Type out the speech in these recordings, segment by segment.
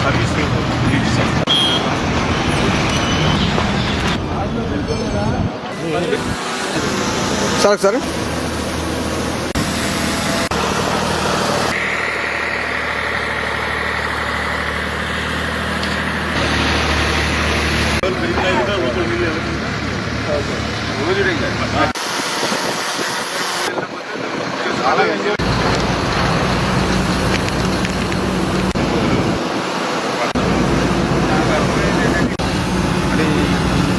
Service sir sir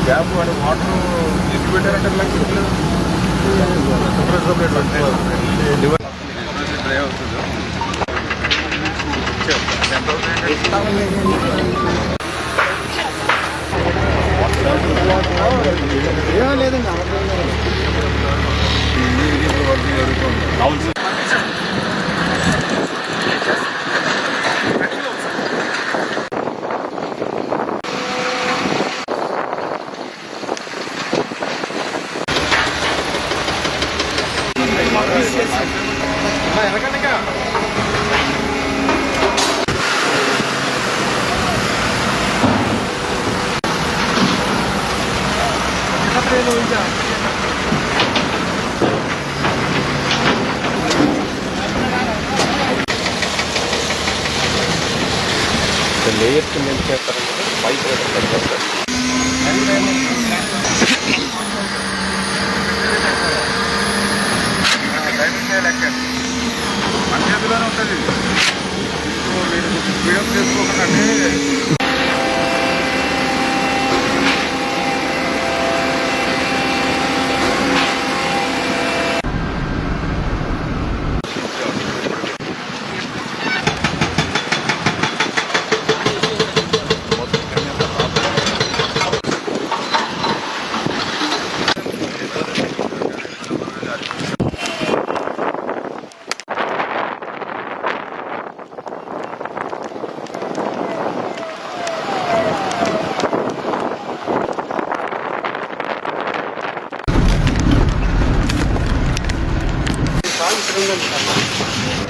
gap వాడు water ఎన్ని పెట్టారంటే డ్రై అవుతుంది. లేదండి లేయర్స్ కింద ఏం చేస్తారంటే పైప్ చేస్తారు. మన చేతిలోనే ఉంటుంది. మీరు స్పీడప్ చేసుకోకండి.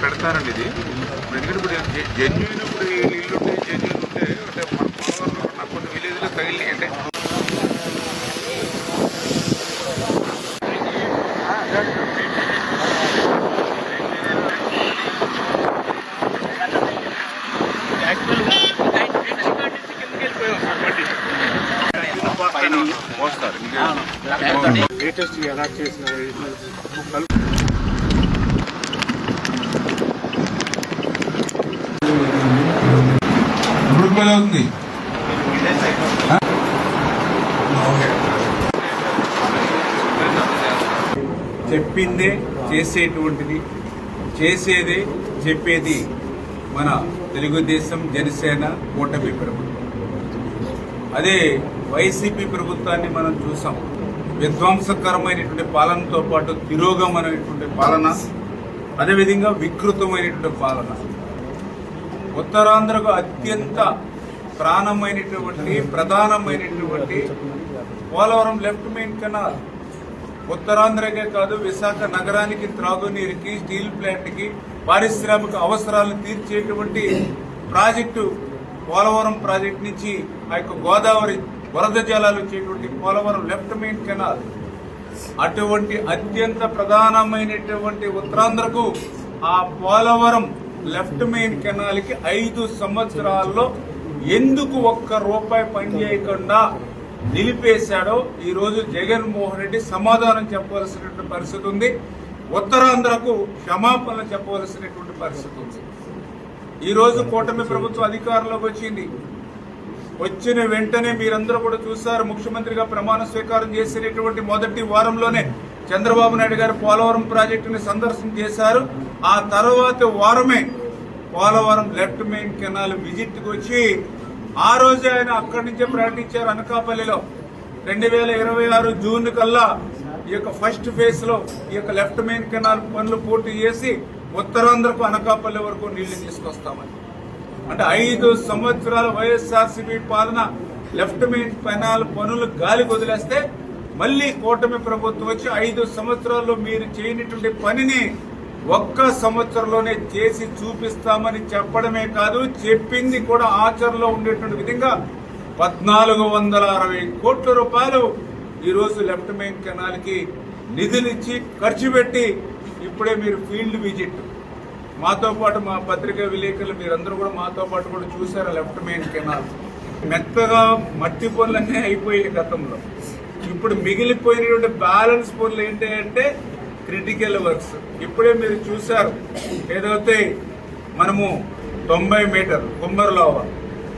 పెడతారండి ఇది. ఎందుకంటే ఇప్పుడు జెన్యున్ ఇప్పుడు నీళ్ళు ఉంటే జెన్యున్ ఉంటే అంటే మన పొలంలో నాకు కొన్ని విలేజ్లో తగిలి అంటే పోస్తారు. లేటెస్ట్ ఎలా చేసిన అవుతుంది. చెప్పిందే చేసేటువంటిది, చేసేదే చెప్పేది మన తెలుగుదేశం జనసేన కూటమి ప్రభుత్వం. అదే వైసీపీ ప్రభుత్వాన్ని మనం చూసాం. విధ్వంసకరమైనటువంటి పాలనతో పాటు తిరోగమైనటువంటి పాలన, అదేవిధంగా వికృతమైనటువంటి పాలన. ఉత్తరాంధ్రకు అత్యంత ప్రాణమైనటువంటి ప్రధానమైనటువంటి పోలవరం లెఫ్ట్ మెయిన్ కెనాల్ ఉత్తరాంధ్రకే కాదు విశాఖ నగరానికి త్రాగునీరుకి, స్టీల్ ప్లాంట్కి, పారిశ్రామిక అవసరాలను తీర్చేటువంటి ప్రాజెక్టు పోలవరం ప్రాజెక్టు నుంచి ఆ యొక్క గోదావరి వరద జలాలు వచ్చేటువంటి పోలవరం లెఫ్ట్ మెయిన్ కెనాల్. అటువంటి అత్యంత ప్రధానమైనటువంటి ఉత్తరాంధ్రకు ఆ పోలవరం లెఫ్ట్ మెయిన్ కెనాల్కి 5 సంవత్సరాల్లో ఎందుకు ఒక్క రూపాయి పనిచేయకుండా నిలిపేశాడో ఈ రోజు జగన్మోహన్ రెడ్డి సమాధానం చెప్పవలసినటువంటి పరిస్థితి ఉంది. ఉత్తరాంధ్రకు క్షమాపణలు చెప్పవలసినటువంటి పరిస్థితి ఉంది. ఈ రోజు కూటమి ప్రభుత్వం అధికారంలోకి వచ్చింది. వచ్చిన వెంటనే మీరందరూ కూడా చూశారు, ముఖ్యమంత్రిగా ప్రమాణ స్వీకారం చేసినటువంటి మొదటి వారంలోనే చంద్రబాబు నాయుడు గారు పోలవరం ప్రాజెక్టుని సందర్శన చేశారు. ఆ తర్వాత వారమే పోలవరం లెఫ్ట్ మెయిన్ కెనాల్ విజిట్కి వచ్చి ఆ రోజే ఆయన అక్కడి నుంచే ప్రకటించారు. అనకాపల్లిలో 2026 జూన్ కల్లా ఈ యొక్క ఫస్ట్ ఫేజ్ లో ఈ యొక్క లెఫ్ట్ మెయిన్ కెనాల్ పనులు పూర్తి చేసి ఉత్తరాంధ్రకు అనకాపల్లి వరకు నీళ్లు తీసుకొస్తామని. అంటే 5 సంవత్సరాల వైఎస్ఆర్సీపీ పాలన లెఫ్ట్ మెయిన్ కెనాల్ పనులు గాలికి వదిలేస్తే మళ్లీ కూటమి ప్రభుత్వం వచ్చి 5 సంవత్సరాల్లో మీరు చేయనటువంటి పనిని ఒక్క సంవత్సరంలోనే చేసి చూపిస్తామని చెప్పడమే కాదు, చెప్పింది కూడా ఆచరణలో ఉండేటువంటి విధంగా 1460 కోట్ల రూపాయలు ఈరోజు లెఫ్ట్ మెయిన్ కెనాల్ కి నిధులిచ్చి ఖర్చు పెట్టి ఇప్పుడే మీరు ఫీల్డ్ విజిట్ మాతో పాటు మా పత్రికా విలేకరులు మీరందరూ కూడా మాతో పాటు కూడా చూసారు. లెఫ్ట్ మెయిన్ కెనాల్ మెత్తగా మట్టి పనులన్నీ అయిపోయాయి గతంలో. ఇప్పుడు మిగిలిపోయినటువంటి బ్యాలెన్స్ పనులు ఏంటి అంటే క్రిటికల్ వర్క్స్. ఇప్పుడే మీరు చూశారు, ఏదైతే మనము 90 మీటర్లు కుమ్మరలోవ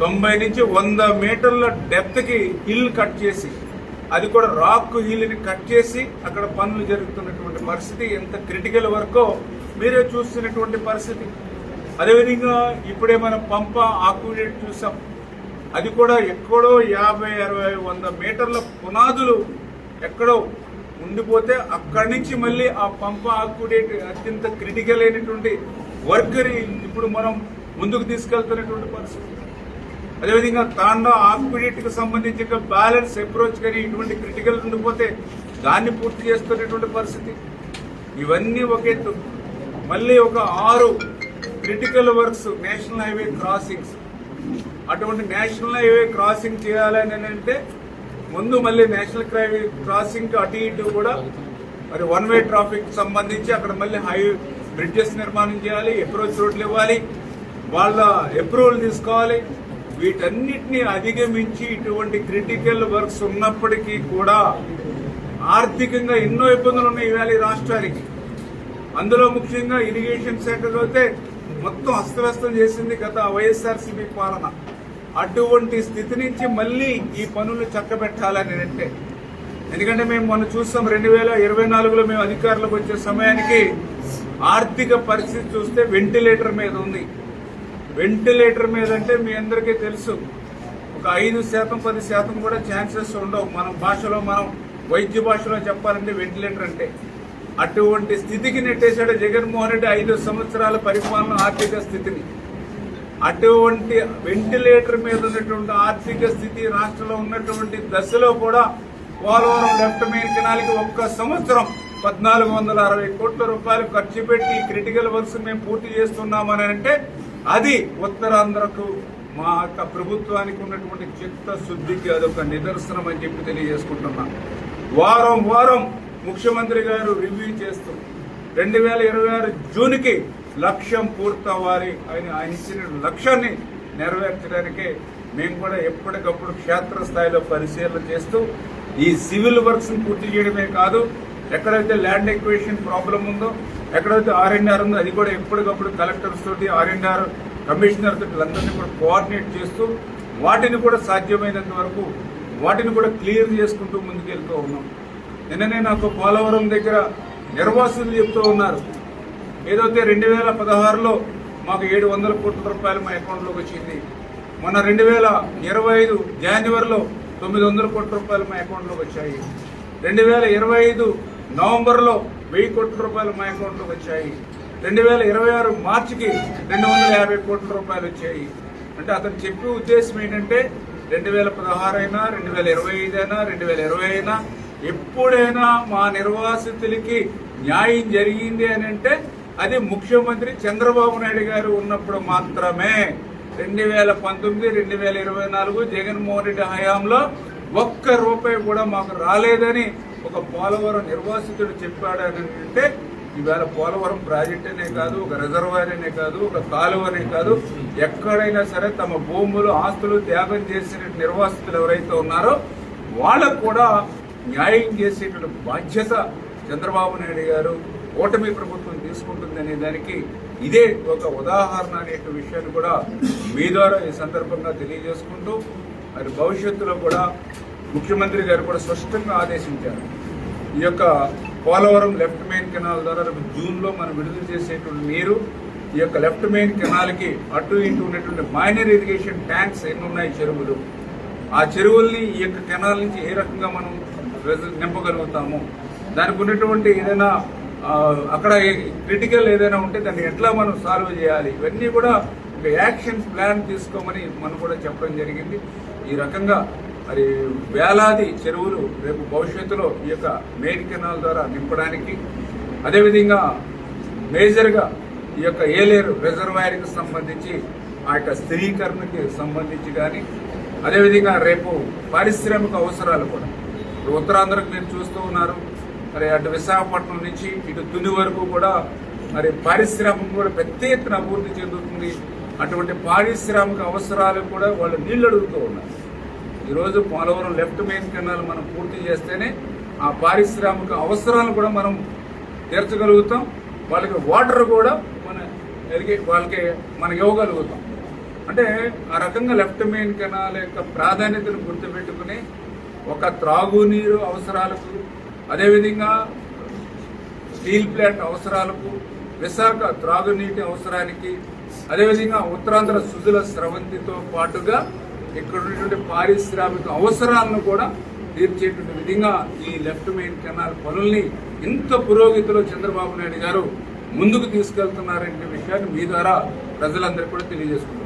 90 నుంచి 100 మీటర్ల డెప్త్ కి హిల్ కట్ చేసి, అది కూడా రాక్ హిల్ ని కట్ చేసి అక్కడ పనులు జరుగుతున్నటువంటి పరిస్థితి ఎంత క్రిటికల్ వర్కో మీరే చూస్తున్నటువంటి పరిస్థితి. అదేవిధంగా ఇప్పుడే మనం పంప ఆక్విడేట్ చూసాం, అది కూడా ఎక్కడో 50, 60, 100 మీటర్ల పునాదులు ఎక్కడో ఉండిపోతే అక్కడి నుంచి మళ్ళీ ఆ పంప ఆక్విడేట్ అత్యంత క్రిటికల్ అయినటువంటి వర్క్ ఇప్పుడు మనం ముందుకు తీసుకెళ్తున్నటువంటి పరిస్థితి. అదేవిధంగా తాండా ఆక్విడేట్ కి సంబంధించిన బ్యాలెన్స్ అప్రోచ్ కానీ ఇటువంటి క్రిటికల్ ఉండిపోతే దాన్ని పూర్తి చేస్తున్నటువంటి పరిస్థితి. ఇవన్నీ ఒక ఎత్తు. మళ్ళీ ఒక 6 critical works national highway crossings. అటువంటి నేషనల్ హైవే క్రాసింగ్ చేయాలని అంటే ముందు మళ్ళీ నేషనల్ హైవే క్రాసింగ్ అటు ఇటు కూడా మరి 1 వే ట్రాఫిక్ సంబంధించి అక్కడ మళ్ళీ బ్రిడ్జెస్ నిర్మాణం చేయాలి, అప్రోచ్ రోడ్లు ఇవ్వాలి, వాళ్ళ అప్రూవల్ తీసుకోవాలి. వీటన్నిటిని అధిగమించి ఇటువంటి క్రిటికల్ వర్క్స్ ఉన్నప్పటికీ కూడా ఆర్థికంగా ఎన్నో ఇబ్బందులు ఉన్నాయి ఇవాళ ఈ రాష్ట్రానికి. అందులో ముఖ్యంగా ఇరిగేషన్ శాఖకు అయితే మొత్తం అస్తవ్యస్తం చేసింది గత వైఎస్ఆర్సీపీ పాలన. అటువంటి స్థితి నుంచి మళ్ళీ ఈ పనులు చక్కబెట్టాలని అంటే, ఎందుకంటే మేము మొన్న చూస్తాం 2024లో మేము అధికారులకు వచ్చే సమయానికి ఆర్థిక పరిస్థితి చూస్తే వెంటిలేటర్ మీద ఉంది. వెంటిలేటర్ మీద అంటే మీ అందరికీ తెలుసు, ఒక 5%, 10% కూడా ఛాన్సెస్ ఉండవు. మనం భాషలో మనం వైద్య భాషలో చెప్పాలంటే వెంటిలేటర్ అంటే అటువంటి స్థితికి నెట్టేశాడు జగన్మోహన్ రెడ్డి 5 సంవత్సరాల పరిపాలన ఆర్థిక స్థితిని. అటువంటి వెంటిలేటర్ మీద ఉన్నటువంటి ఆర్థిక స్థితి రాష్ట్రంలో ఉన్నటువంటి దశలో కూడా పోలవరం లెఫ్ట్ మెయిన్ కెనాల్కి ఒక్క సంవత్సరం 1460 కోట్ల రూపాయలు ఖర్చు పెట్టి క్రిటికల్ వర్క్స్ మేము పూర్తి చేస్తున్నామని అంటే అది ఉత్తరాంధ్రకు మా యొక్క ప్రభుత్వానికి ఉన్నటువంటి చిత్తశుద్ధికి అదొక నిదర్శనం అని చెప్పి తెలియజేసుకుంటున్నాం. వారం వారం ముఖ్యమంత్రి గారు రివ్యూ చేస్తూ 2026 జూన్కి లక్ష్యం పూర్తవ్వాలి అని ఆయన ఇచ్చిన లక్ష్యాన్ని నెరవేర్చడానికే మేము కూడా ఎప్పటికప్పుడు క్షేత్రస్థాయిలో పరిశీలన చేస్తూ ఈ సివిల్ వర్క్స్ ని పూర్తి చేయడమే కాదు, ఎక్కడైతే ల్యాండ్ ఎక్వేషన్ ప్రాబ్లం ఉందో, ఎక్కడైతే R&R ఉందో అది కూడా ఎప్పటికప్పుడు కలెక్టర్స్ తోటి R&R కమిషనర్ తోటి అందరినీ కూడా కోఆర్డినేట్ చేస్తూ వాటిని కూడా సాధ్యమైనంత వరకు వాటిని కూడా క్లియర్ చేసుకుంటూ ముందుకెళ్తూ ఉన్నాం. నిన్ననే నాకు పోలవరం దగ్గర నిర్వాసితులు చెప్తూ ఉన్నారు, ఏదైతే 2016లో మాకు 700 కోట్ల రూపాయలు మా అకౌంట్లోకి వచ్చింది, మొన్న 2025 జనవరిలో 900 కోట్ల రూపాయలు మా అకౌంట్లోకి వచ్చాయి, 2025 నవంబర్లో 1000 కోట్ల రూపాయలు మా అకౌంట్లోకి వచ్చాయి, 2026 మార్చికి 250 కోట్ల రూపాయలు వచ్చాయి. అంటే అతను చెప్పే ఉద్దేశం ఏంటంటే 2016 అయినా 2025 అయినా 2020 అయినా ఎప్పుడైనా మా నిర్వాసితులకి న్యాయం జరిగింది అని అంటే అది ముఖ్యమంత్రి చంద్రబాబు నాయుడు గారు ఉన్నప్పుడు మాత్రమే. 2019, 2024 జగన్మోహన్ రెడ్డి హయాంలో ఒక్క రూపాయి కూడా మాకు రాలేదని ఒక పోలవరం నిర్వాసితుడు చెప్పాడని అంటే ఇవాళ పోలవరం ప్రాజెక్ట్ అనే కాదు, ఒక రిజర్వాయర్ అనే కాదు, ఒక కాలువ అనే కాదు, ఎక్కడైనా సరే తమ భూములు ఆస్తులు త్యాగం చేసిన నిర్వాసితులు ఎవరైతే ఉన్నారో వాళ్ళకు కూడా న్యాయం చేసేటువంటి బాధ్యత చంద్రబాబు నాయుడు గారు కూటమి ప్రభుత్వం తీసుకుంటుంది అనే దానికి ఇదే ఒక ఉదాహరణ అనే విషయాన్ని కూడా మీ ద్వారా ఈ సందర్భంగా తెలియజేసుకుంటూ మరి భవిష్యత్తులో కూడా ముఖ్యమంత్రి గారు కూడా స్పష్టంగా ఆదేశించారు, ఈ యొక్క పోలవరం లెఫ్ట్ మెయిన్ కెనాల్ ద్వారా జూన్లో మనం విడుదల చేసేటువంటి నీరు ఈ యొక్క లెఫ్ట్ మెయిన్ కెనాల్కి అటు ఇటు ఉన్నటువంటి మైనర్ ఇరిగేషన్ ట్యాంక్స్ ఎన్ని ఉన్నాయి చెరువులు, ఆ చెరువుల్ని ఈ యొక్క కెనాల్ నుంచి ఏ రకంగా మనం నింపగలుగుతాము, దానికి ఉన్నటువంటి ఏదైనా అక్కడ క్రిటికల్ ఏదైనా ఉంటే దాన్ని ఎట్లా మనం సాల్వ్ చేయాలి, ఇవన్నీ కూడా ఒక యాక్షన్ ప్లాన్ తీసుకోమని మనం కూడా చెప్పడం జరిగింది. ఈ రకంగా మరి వేలాది చెరువులు రేపు భవిష్యత్తులో ఈ యొక్క మెయిన్ కెనాల్ ద్వారా నింపడానికి, అదేవిధంగా మేజర్గా ఈ యొక్క ఏలేరు రిజర్వాయర్కి సంబంధించి ఆ యొక్క స్థిరీకరణకి సంబంధించి కానీ అదేవిధంగా రేపు పారిశ్రామిక అవసరాలు కూడా ఇప్పుడు ఉత్తరాంధ్రకు మీరు చూస్తూ ఉన్నారు. మరి అటు విశాఖపట్నం నుంచి ఇటు తుని వరకు కూడా మరి పారిశ్రామిక కూడా పెద్ద ఎత్తున అభివృద్ధి చెందుతుంది. అటువంటి పారిశ్రామిక అవసరాలు కూడా వాళ్ళు నీళ్లు అడుగుతూ ఉన్నారు. ఈరోజు పోలవరం లెఫ్ట్ మెయిన్ కెనాల్ మనం పూర్తి చేస్తేనే ఆ పారిశ్రామిక అవసరాలను కూడా మనం తీర్చగలుగుతాం. వాళ్ళకి వాటర్ కూడా వాళ్ళకి మనం ఇవ్వగలుగుతాం. అంటే ఆ రకంగా లెఫ్ట్ మెయిన్ కెనాల్ యొక్క ప్రాధాన్యతను గుర్తుపెట్టుకుని ఒక త్రాగునీరు అవసరాలకు, అదేవిధంగా స్టీల్ ప్లాంట్ అవసరాలకు, విశాఖ త్రాగునీటి అవసరానికి, అదేవిధంగా ఉత్తరాంధ్ర సుజల స్రవంతితో పాటుగా ఇక్కడ ఉన్నటువంటి పారిశ్రామిక అవసరాలను కూడా తీర్చేటువంటి విధంగా ఈ లెఫ్ట్ మెయిన్ కెనాల్ పనుల్ని ఇంత పురోగతిలో చంద్రబాబు నాయుడు గారు ముందుకు తీసుకెళ్తున్నారనే విషయాన్ని మీ ద్వారా ప్రజలందరికీ కూడా తెలియజేసుకుంటున్నారు.